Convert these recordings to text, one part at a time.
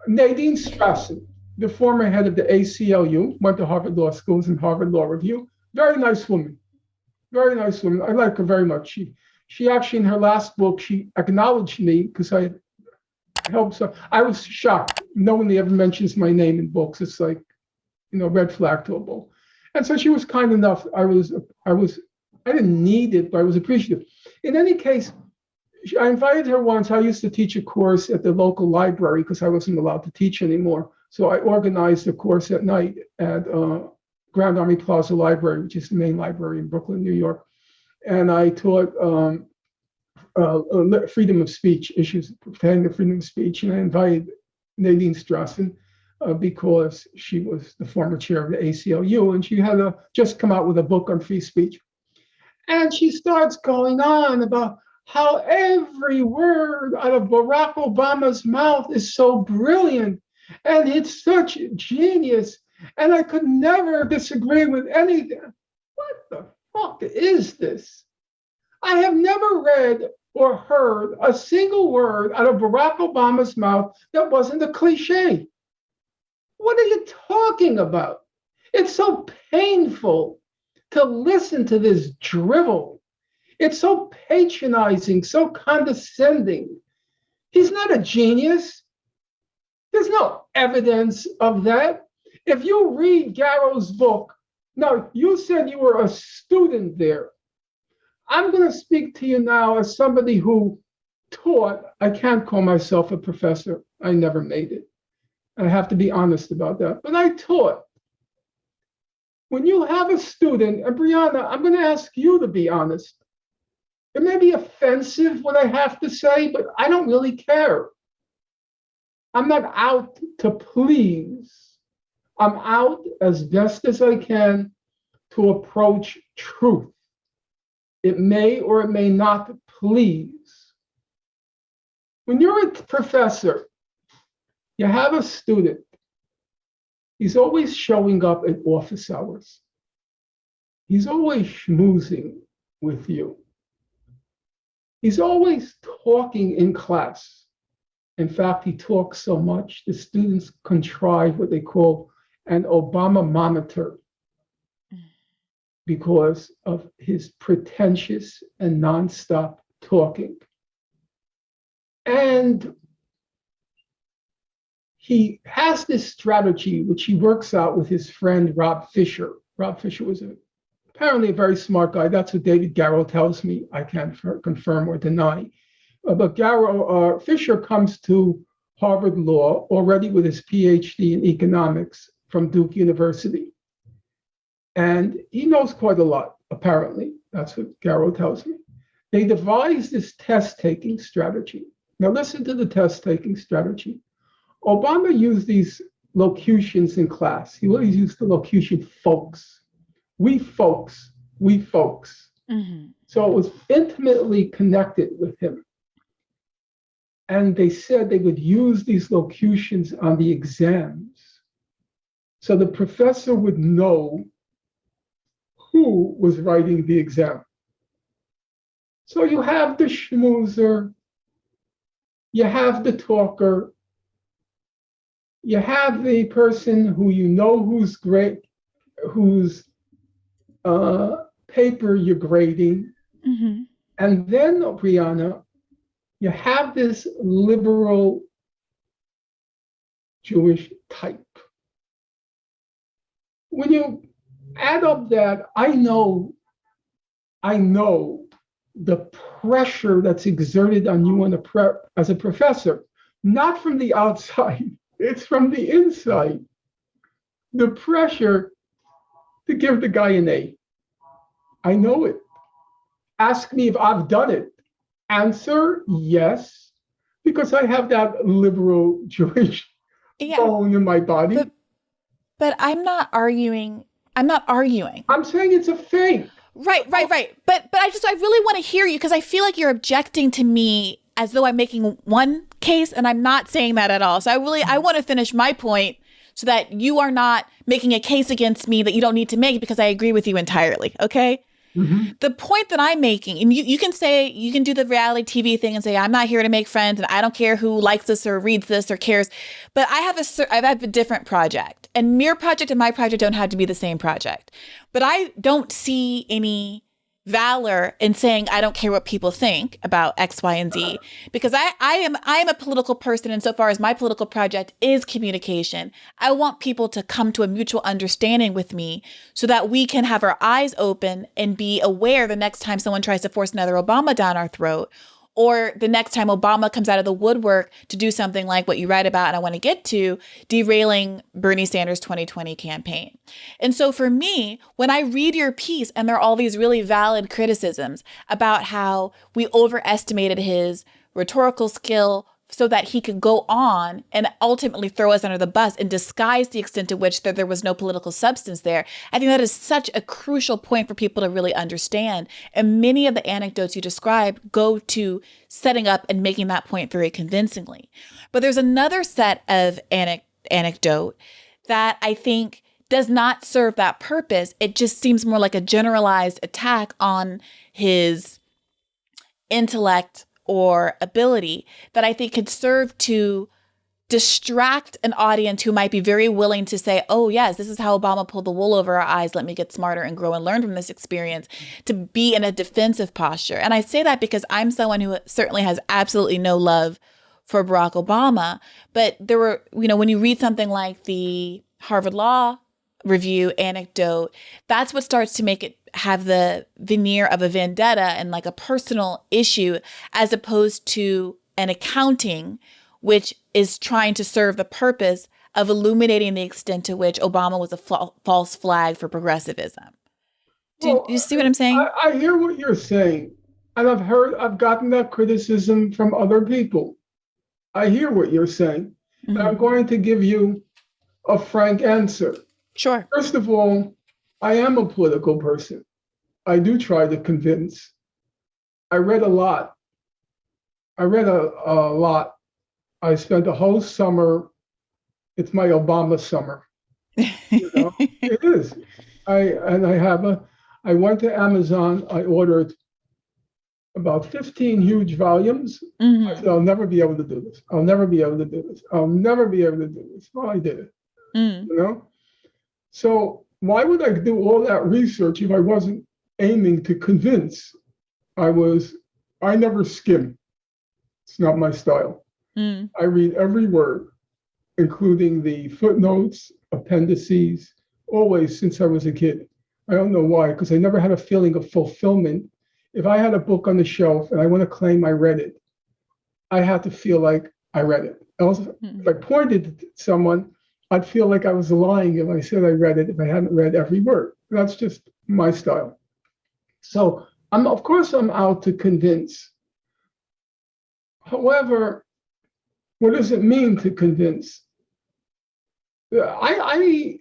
Nadine Strassen, the former head of the ACLU, went to Harvard Law School in Harvard Law Review. Very nice woman. Very nice woman. I like her very much. She actually, in her last book, she acknowledged me because I helped her. I was shocked. No one ever mentions my name in books. It's like, red flag to a book. And so she was kind enough. I didn't need it, but I was appreciative. In any case, I invited her once. I used to teach a course at the local library because I wasn't allowed to teach anymore. So I organized a course at night at Grand Army Plaza Library, which is the main library in Brooklyn, New York. And I taught freedom of speech, issues pertaining to freedom of speech. And I invited Nadine Strassen because she was the former chair of the ACLU, and she had just come out with a book on free speech. And she starts going on about how every word out of Barack Obama's mouth is so brilliant, and it's such genius, and I could never disagree with anything. What the fuck is this? I have never read or heard a single word out of Barack Obama's mouth that wasn't a cliche. What are you talking about? It's so painful to listen to this drivel. It's so patronizing, so condescending. He's not a genius. There's no evidence of that. If you read Garrow's book, now you said you were a student there. I'm going to speak to you now as somebody who taught. I can't call myself a professor. I never made it. I have to be honest about that. But I taught. When you have a student, and Briahna, I'm going to ask you to be honest. It may be offensive what I have to say, but I don't really care. I'm not out to please. I'm out as best as I can to approach truth. It may or it may not please. When you're a professor, you have a student. He's always showing up at office hours. He's always schmoozing with you. He's always talking in class. In fact, he talks so much, the students contrive what they call an Obama monitor because of his pretentious and nonstop talking. And he has this strategy, which he works out with his friend, Rob Fisher. Rob Fisher was apparently a very smart guy. That's what David Garrow tells me. I can't confirm or deny. But Fisher comes to Harvard Law already with his PhD in economics from Duke University. And he knows quite a lot, apparently. That's what Garrow tells me. They devised this test-taking strategy. Now listen to the test-taking strategy. Obama used these locutions in class. He always used the locution folks. We folks, we folks. Mm-hmm. So it was intimately connected with him. And they said they would use these locutions on the exams. So the professor would know who was writing the exam. So you have the schmoozer, you have the talker, you have the person who you know who's great, whose paper you're grading. Mm-hmm. And then, Briahna, you have this liberal Jewish type. When you add up that, I know the pressure that's exerted on you as a professor, not from the outside, it's from the inside. The pressure to give the guy an A. I know it. Ask me if I've done it. Answer, yes, because I have that liberal Jewish bone in my body. But I'm not arguing. I'm saying it's a fake. Right. But I really want to hear you because I feel like you're objecting to me as though I'm making one case, and I'm not saying that at all. So I want to finish my point so that you are not making a case against me that you don't need to make because I agree with you entirely. Okay. The point that I'm making, and you can say, you can do the reality TV thing and say, I'm not here to make friends and I don't care who likes this or reads this or cares, but I have a different project, and your project and my project don't have to be the same project. But I don't see any valor in saying I don't care what people think about X, Y, and Z, because I am a political person, insofar as my political project is communication. I want people to come to a mutual understanding with me so that we can have our eyes open and be aware the next time someone tries to force another Obama down our throat, or the next time Obama comes out of the woodwork to do something like what you write about and I want to get to, derailing Bernie Sanders' 2020 campaign. And so for me, when I read your piece and there are all these really valid criticisms about how we overestimated his rhetorical skill so that he could go on and ultimately throw us under the bus and disguise the extent to which there was no political substance there, I think that is such a crucial point for people to really understand. And many of the anecdotes you described go to setting up and making that point very convincingly. But there's another set of anecdote that I think does not serve that purpose. It just seems more like a generalized attack on his intellect or ability that I think could serve to distract an audience who might be very willing to say, oh yes, this is how Obama pulled the wool over our eyes. Let me get smarter and grow and learn from this experience, to be in a defensive posture. And I say that because I'm someone who certainly has absolutely no love for Barack Obama. But there were, when you read something like the Harvard Law Review anecdote, that's what starts to make it have the veneer of a vendetta and like a personal issue, as opposed to an accounting, which is trying to serve the purpose of illuminating the extent to which Obama was a false flag for progressivism. Do you see what I'm saying? I hear what you're saying. And I've gotten that criticism from other people. I hear what you're saying. Mm-hmm. But I'm going to give you a frank answer. Sure. First of all, I am a political person. I do try to convince. I read a lot. I spent a whole summer. It's my Obama summer. It is. I went to Amazon. I ordered about 15 huge volumes. Mm-hmm. I said, I'll never be able to do this. I'll never be able to do this. I'll never be able to do this. Well, I did it. Mm. So why would I do all that research if I wasn't aiming to convince? I never skim. It's not my style. Mm. I read every word, including the footnotes, appendices, always since I was a kid. I don't know why, because I never had a feeling of fulfillment. If I had a book on the shelf and I want to claim I read it, I had to feel like I read it. Else, if I pointed at someone, I'd feel like I was lying if I said I read it if I hadn't read every word. That's just my style. So of course I'm out to convince. However, what does it mean to convince? I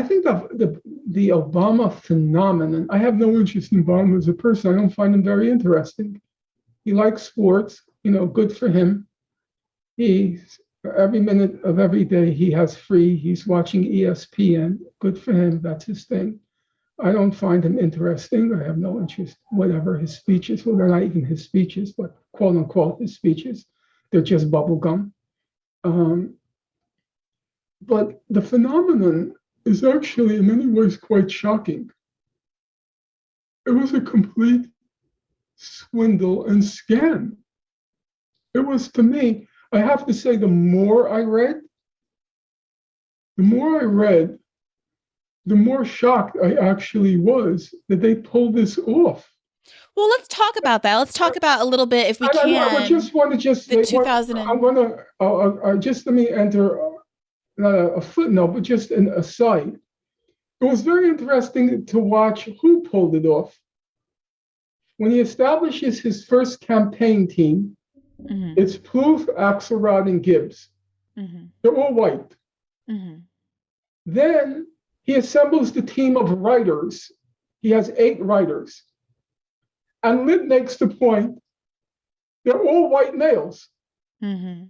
think the Obama phenomenon, I have no interest in Obama as a person. I don't find him very interesting. He likes sports, good for him. Every minute of every day he has free, he's watching ESPN. Good for him, that's his thing. I don't find him interesting. I have no interest, whatever his speeches, well, they're not even his speeches, but quote unquote his speeches. They're just bubblegum. But the phenomenon is actually in many ways quite shocking. It was a complete swindle and scam. It was, to me, I have to say, the more I read, the more shocked I actually was that they pulled this off. Well, let's talk about that. Let's talk about a little bit, if we can. I just want to say, I want to just let me enter not a footnote, but just an aside. It was very interesting to watch who pulled it off. When he establishes his first campaign team, mm-hmm. It's Plouffe, Axelrod, and Gibbs. Mm-hmm. They're all white. Mm-hmm. Then he assembles the team of writers. He has 8 writers. And Litt makes the point, they're all white males. Mm-hmm.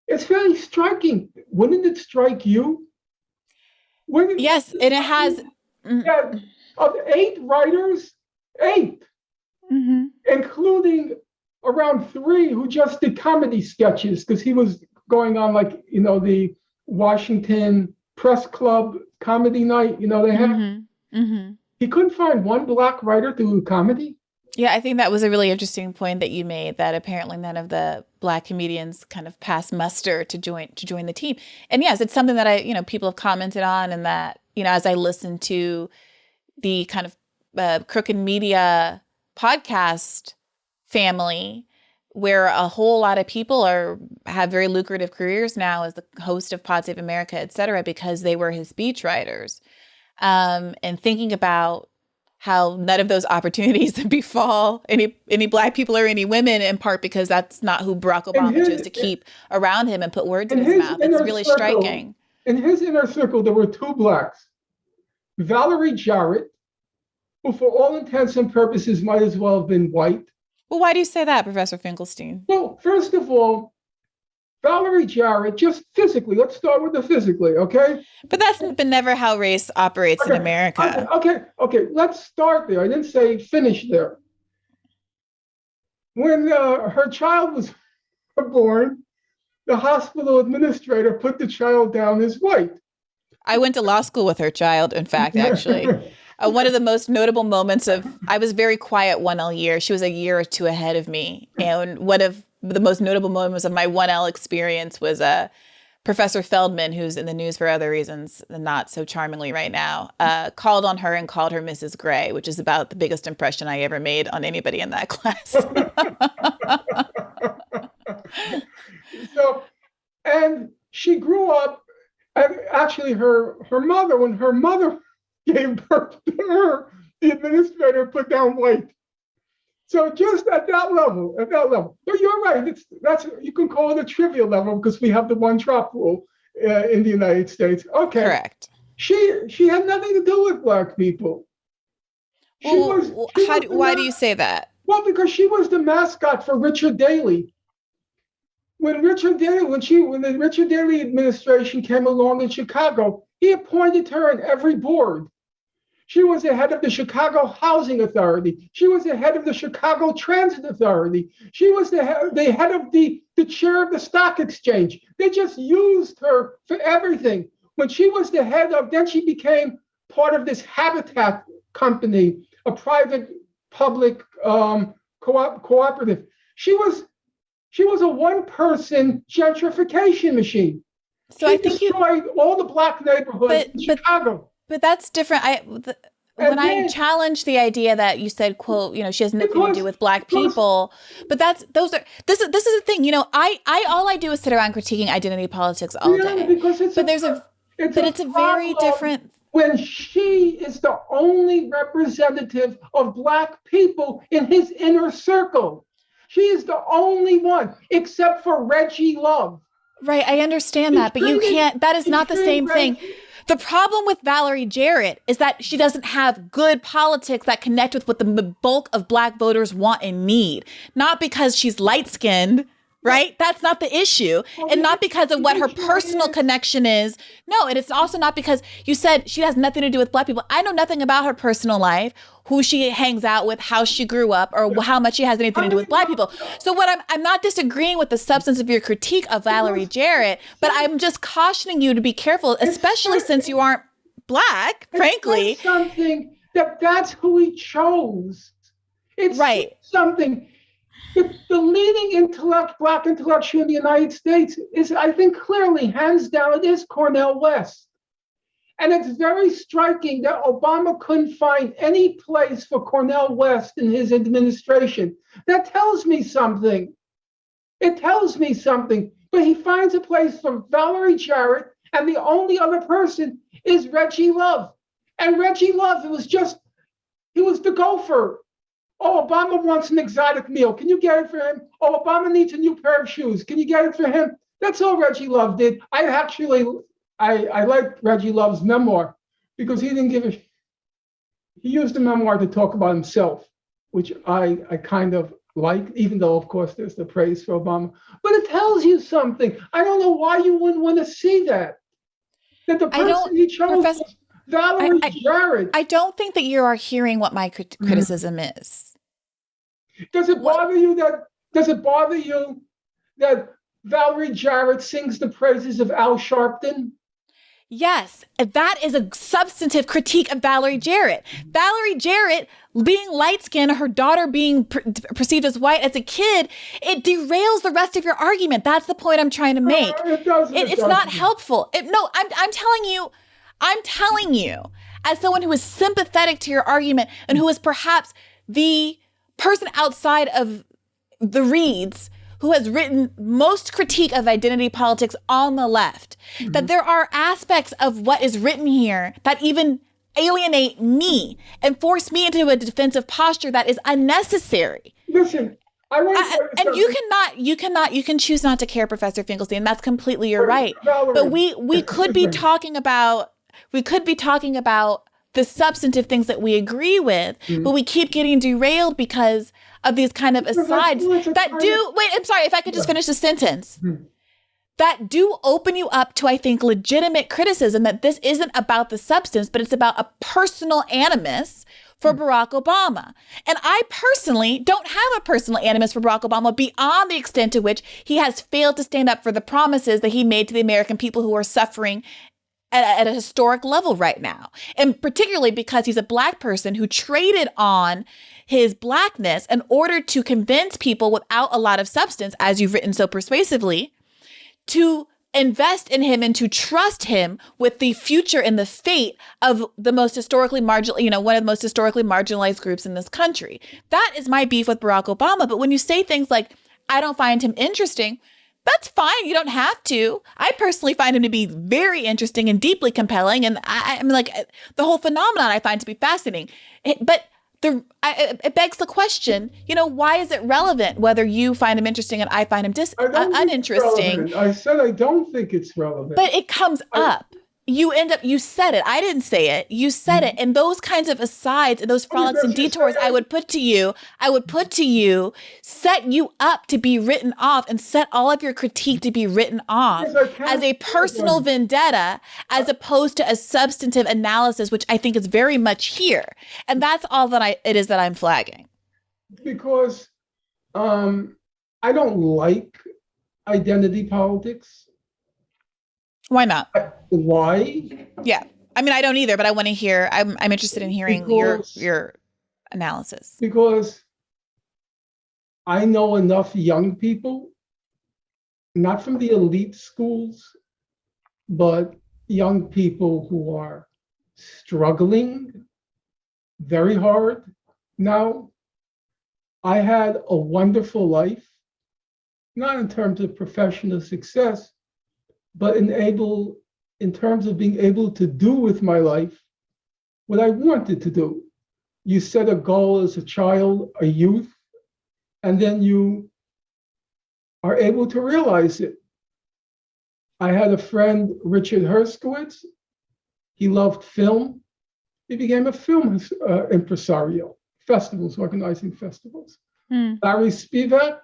It's very striking. Wouldn't it strike you Yes, and it has. Yeah, of 8 writers, 8, including around 3 who just did comedy sketches because he was going on the Washington Press Club comedy night. They had. He couldn't find one Black writer to do comedy. Yeah, I think that was a really interesting point that you made, that apparently none of the Black comedians kind of passed muster to join the team. And yes, it's something that people have commented on, and that, as I listen to the kind of Crooked Media podcast family, where a whole lot of people have very lucrative careers now as the host of Pod Save America, et cetera, because they were his speechwriters. And thinking about how none of those opportunities befall any Black people or any women, in part because that's not who Barack Obama chose to keep around him and put words in his mouth. It's really striking. In his inner circle, there were 2 Blacks. Valerie Jarrett, who for all intents and purposes might as well have been white. Well, why do you say that, Professor Finkelstein? Well, first of all, Valerie Jarrett, just physically, let's start with the physically, okay? But that's been never how race operates in America. Okay, let's start there. I didn't say finish there. When her child was born, the hospital administrator put the child down as white. I went to law school with her child, in fact, actually. One of the most notable moments I was very quiet 1L year. She was a year or 2 ahead of me. And one of the most notable moments of my 1L experience was Professor Feldman, who's in the news for other reasons, not so charmingly right now, called on her and called her Mrs. Gray, which is about the biggest impression I ever made on anybody in that class. And she grew up, and actually her mother, when her mother gave birth to her, the administrator put down white. So just at that level. But you're right. That's you can call it a trivial level because we have the 1-drop rule in the United States. Okay. Correct. She had nothing to do with Black people. Why do you say that? Well, because she was the mascot for Richard Daley. When the Richard Daley administration came along in Chicago, he appointed her in every board. She was the head of the Chicago Housing Authority. She was the head of the Chicago Transit Authority. She was the head of the chair of the stock exchange. They just used her for everything. When she was the head of, then she became part of this Habitat company, a private public cooperative. She was a 1-person gentrification machine. So she I think destroyed all the Black neighborhoods in Chicago. But that's different. I challenge the idea that you said, quote, she has nothing to do with Black people. But this is the thing. All I do is sit around critiquing identity politics all day. Because it's a very different. When she is the only representative of Black people in his inner circle. She is the only one, except for Reggie Love. Right, I understand that, but you can't. That is not the same thing. The problem with Valerie Jarrett is that she doesn't have good politics that connect with what the bulk of Black voters want and need. Not because she's light-skinned, right? That's not the issue. And not because of what her personal connection is. No, and it's also not because you said she has nothing to do with Black people. I know nothing about her personal life, who she hangs out with, how she grew up, or how much she has anything to do with Black people. So I'm not disagreeing with the substance of your critique of Valerie Jarrett, but I'm just cautioning you to be careful, especially since you aren't Black, frankly. It's something that's who he chose. It's right. Something. The leading Black intellectual in the United States is, I think, clearly, hands down, it is Cornel West. And it's very striking that Obama couldn't find any place for Cornel West in his administration. That tells me something. It tells me something. But he finds a place for Valerie Jarrett, and the only other person is Reggie Love. And Reggie Love, he was the gopher. Oh, Obama wants an exotic meal. Can you get it for him? Oh, Obama needs a new pair of shoes. Can you get it for him? That's all Reggie Love did. I liked Reggie Love's memoir because he used the memoir to talk about himself, which I kind of liked, even though, of course, there's the praise for Obama. But it tells you something. I don't know why you wouldn't want to see that. That the person he chose was Valerie Jarrett. I don't think that you are hearing what my criticism is. Does it bother you that Valerie Jarrett sings the praises of Al Sharpton? Yes, that is a substantive critique of Valerie Jarrett. Valerie Jarrett being light-skinned, her daughter being perceived as white as a kid, it derails the rest of your argument. That's the point I'm trying to make. It's not helpful. I'm telling you, as someone who is sympathetic to your argument and who is perhaps the person outside of the Reeds who has written most critique of identity politics on the left, that there are aspects of what is written here that even alienate me and force me into a defensive posture that is unnecessary. Listen, you can choose not to care, Professor Finkelstein. That's completely your right. Valerie, but we could be talking about the substantive things that we agree with, but we keep getting derailed because of these kind of asides I'm sorry, if I could just finish the sentence, that do open you up to, I think, legitimate criticism that this isn't about the substance, but it's about a personal animus for Barack Obama. And I personally don't have a personal animus for Barack Obama beyond the extent to which he has failed to stand up for the promises that he made to the American people who are suffering at a historic level right now. And particularly because he's a Black person who traded on his Blackness in order to convince people without a lot of substance, as you've written so persuasively, to invest in him and to trust him with the future and the fate of the most historically marginal, one of the most historically marginalized groups in this country. That is my beef with Barack Obama. But when you say things like, I don't find him interesting, that's fine. You don't have to. I personally find him to be very interesting and deeply compelling. And I'm like, the whole phenomenon I find to be fascinating. But it begs the question, why is it relevant whether you find him interesting and I find him uninteresting? I said I don't think it's relevant. But it comes up. You said it. I didn't say it. You said it. And those kinds of asides and those frolics and detours I would put to you, set you up to be written off and set all of your critique to be written off as a personal vendetta, as opposed to a substantive analysis, which I think is very much here. And that's all that it is that I'm flagging. Because I don't like identity politics. Why not? Why? Yeah. I mean, I don't either, but I want to hear, I'm interested in hearing your analysis. Because I know enough young people, not from the elite schools, but young people who are struggling very hard now. I had a wonderful life, not in terms of professional success, but in terms of being able to do with my life what I wanted to do. You set a goal as a child, a youth, and then you are able to realize it. I had a friend, Richard Herskowitz. He loved film. He became a film impresario, organizing festivals. Larry Spivak,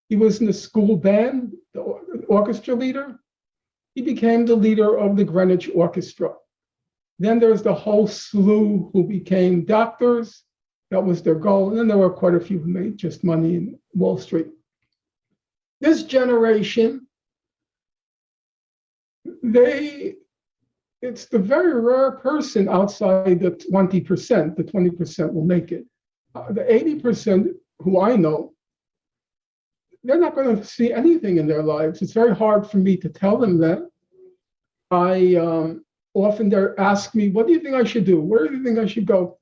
he was in the school band, the orchestra leader. He became the leader of the Greenwich Orchestra. Then there's the whole slew who became doctors. That was their goal. And then there were quite a few who made just money in Wall Street. This generation, it's the very rare person outside the 20%. The 20% will make it. The 80% who I know, they're not going to see anything in their lives. It's very hard for me to tell them that. Often they ask me, what do you think I should do? Where do you think I should go?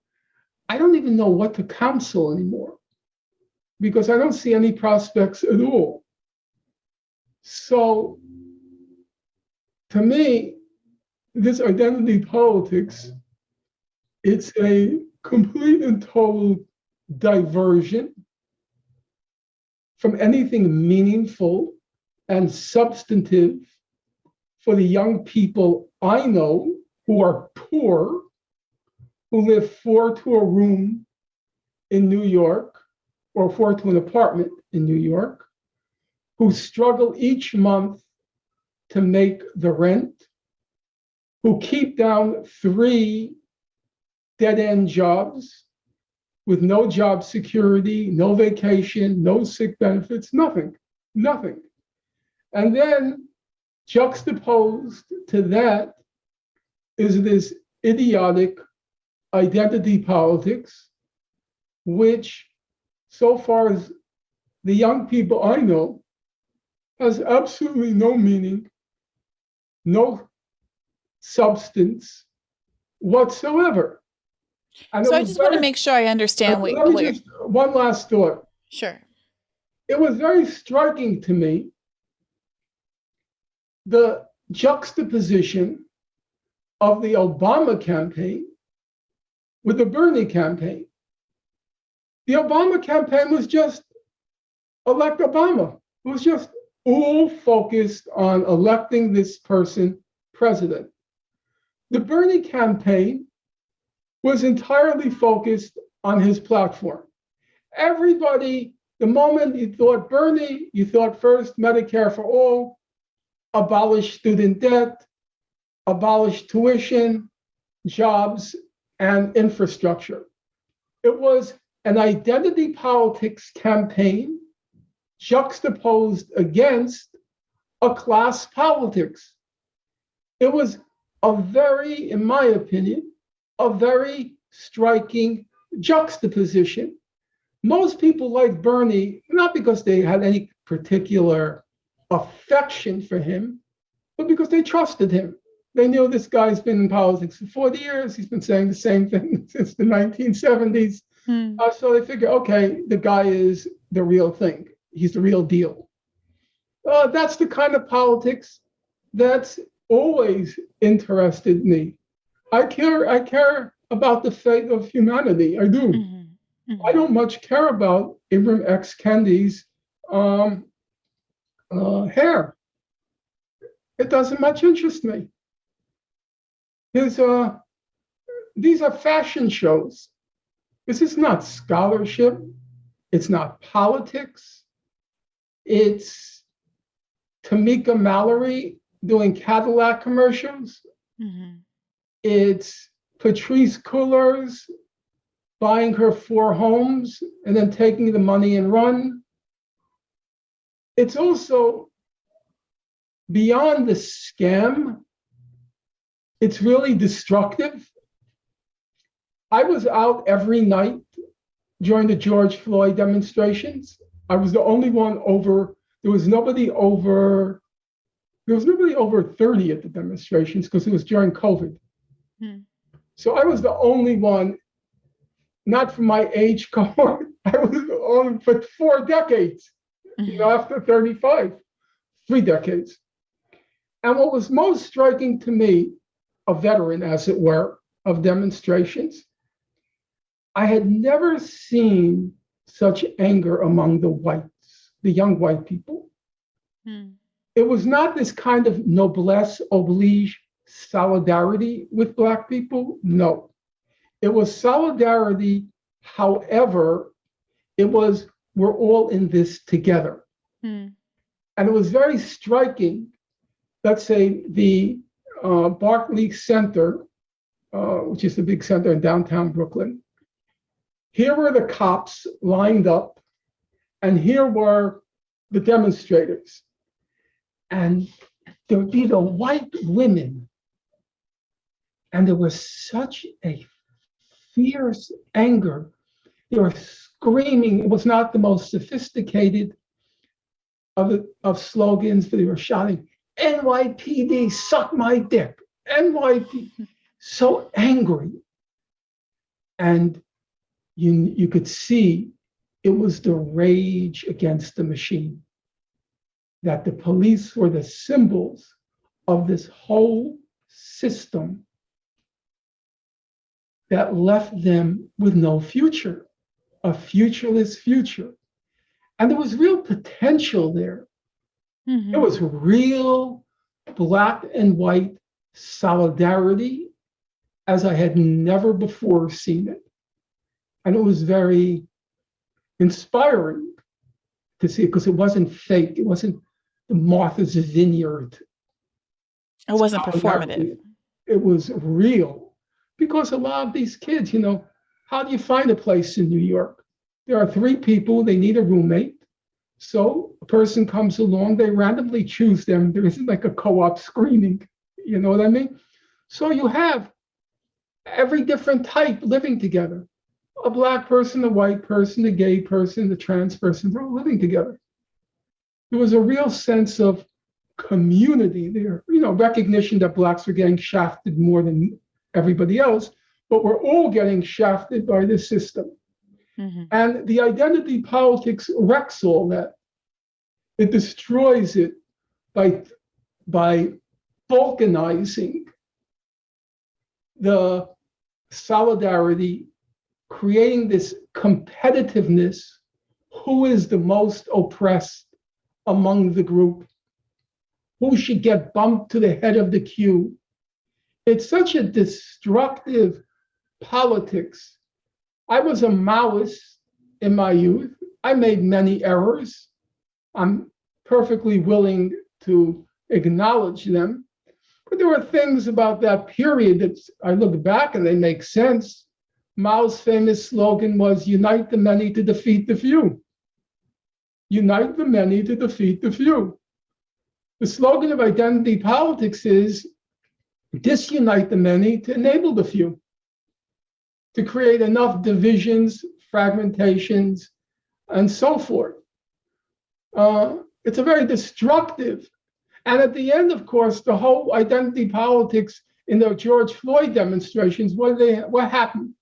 I don't even know what to counsel anymore because I don't see any prospects at all. So to me, this identity politics, it's a complete and total diversion from anything meaningful and substantive for the young people I know who are poor, who live 4 to a room in New York or 4 to an apartment in New York, who struggle each month to make the rent, who keep down 3 dead-end jobs with no job security, no vacation, no sick benefits, nothing. And then juxtaposed to that is this idiotic identity politics, which, so far as the young people I know, has absolutely no meaning, no substance whatsoever. So I just want to make sure I understand one last thought. Sure. It was very striking to me, the juxtaposition of the Obama campaign with the Bernie campaign. The Obama campaign was just elect Obama. It was just all focused on electing this person president. The Bernie campaign was entirely focused on his platform. Everybody, the moment you thought Bernie, you thought first Medicare for all, abolish student debt, abolish tuition, jobs, and infrastructure. It was an identity politics campaign juxtaposed against a class politics. It was in my opinion, a very striking juxtaposition. Most people like Bernie, not because they had any particular affection for him, but because they trusted him. They knew this guy's been in politics for 40 years. He's been saying the same thing since the 1970s. So they figure, okay, the guy is the real thing. He's the real deal. That's the kind of politics that's always interested me. I care about the fate of humanity. I do. I don't much care about Ibram X. Kendi's hair. It doesn't much interest me. These are fashion shows. This is not scholarship. It's not politics. It's Tamika Mallory doing Cadillac commercials. It's Patrice Cullors buying her 4 homes and then taking the money and run. It's also beyond the scam. It's really destructive. I was out every night during the George Floyd demonstrations. I was the only one there was nobody over 30 at the demonstrations because it was during COVID. So I was the only one, not from my age cohort. I was on for 4 decades, after 35, 3 decades. And what was most striking to me, a veteran, as it were, of demonstrations, I had never seen such anger among the young white people. It was not this kind of noblesse oblige solidarity with Black people. No, it was solidarity. However, it was, we're all in this together. And it was very striking. Let's say the Barclays Center, which is the big center in downtown Brooklyn. Here were the cops lined up, and here were the demonstrators. And there would be the white women. And there was such a fierce anger. They were screaming. It was not the most sophisticated of slogans, but they were shouting, NYPD, suck my dick. NYPD, so angry. And you could see it was the rage against the machine, that the police were the symbols of this whole system that left them with no future, a futureless future. And there was real potential there. There was real Black and white solidarity as I had never before seen it. And it was very inspiring to see it because it wasn't fake. It wasn't the Martha's Vineyard. It wasn't performative. it was real, because a lot of these kids, how do you find a place in New York? There are 3 people, they need a roommate. So a person comes along, they randomly choose them. There isn't like a co-op screening, you know what I mean? So you have every different type living together. A Black person, a white person, a gay person, a trans person, they're all living together. There was a real sense of community there, recognition that Blacks were getting shafted more than everybody else, but we're all getting shafted by this system. Mm-hmm. And the identity politics wrecks all that. It destroys it by balkanizing the solidarity, creating this competitiveness. Who is the most oppressed among the group? Who should get bumped to the head of the queue? It's such a destructive politics. I was a Maoist in my youth. I made many errors. I'm perfectly willing to acknowledge them. But there were things about that period that I look back and they make sense. Mao's famous slogan was, unite the many to defeat the few. Unite the many to defeat the few. The slogan of identity politics is disunite the many to enable the few, to create enough divisions, fragmentations, and so forth. It's a very destructive. And at the end, of course, the whole identity politics in the George Floyd demonstrations, what happened?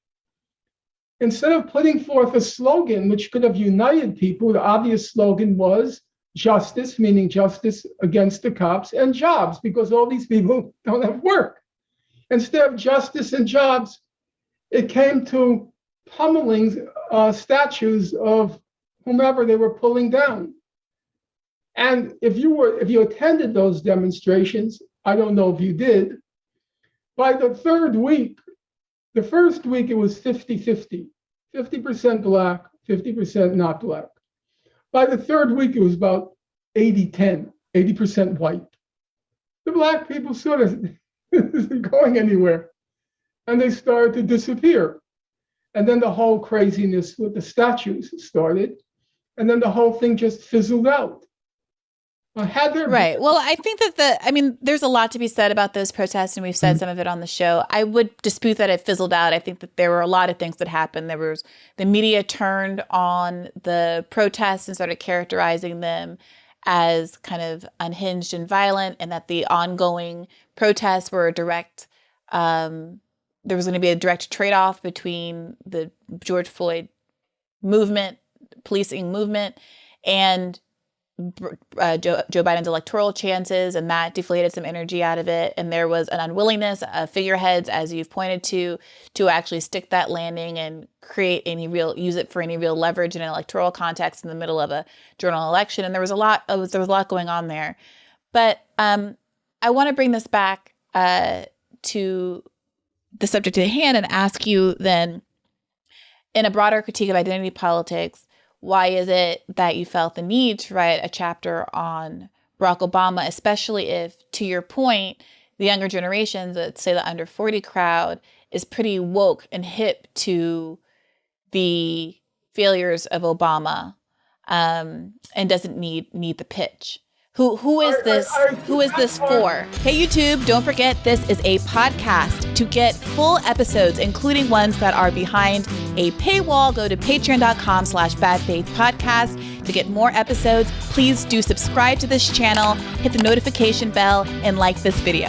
Instead of putting forth a slogan which could have united people, the obvious slogan was justice, meaning justice against the cops, and jobs, because all these people don't have work. Instead of justice and jobs, it came to pummeling statues of whomever they were pulling down. And if you attended those demonstrations, I don't know if you did, by the 3rd week, the first week it was 50-50, 50% Black, 50% not Black. By the 3rd week, it was about 80-10, 80% white. The Black people sort of isn't going anywhere. And they started to disappear. And then the whole craziness with the statues started. And then the whole thing just fizzled out. Right. Well, I think that there's a lot to be said about those protests, and we've said some of it on the show. I would dispute that it fizzled out. I think that there were a lot of things that happened. The media turned on the protests and started characterizing them as kind of unhinged and violent, and that the ongoing protests were direct. There was going to be a direct trade-off between the George Floyd movement, policing movement, and Joe Biden's electoral chances, and that deflated some energy out of it. And there was an unwillingness of figureheads, as you've pointed to actually stick that landing and use it for any real leverage in an electoral context in the middle of a general election. And there was a lot going on there. But I want to bring this back to the subject at hand and ask you then, in a broader critique of identity politics, why is it that you felt the need to write a chapter on Barack Obama, especially if, to your point, the younger generations, let's say the under 40 crowd, is pretty woke and hip to the failures of Obama, and doesn't need the pitch? Who is this? Who is this for? Hey, YouTube, don't forget this is a podcast. To get full episodes, including ones that are behind a paywall, go to patreon.com/badfaithpodcast. To get more episodes, please do subscribe to this channel, hit the notification bell, and like this video.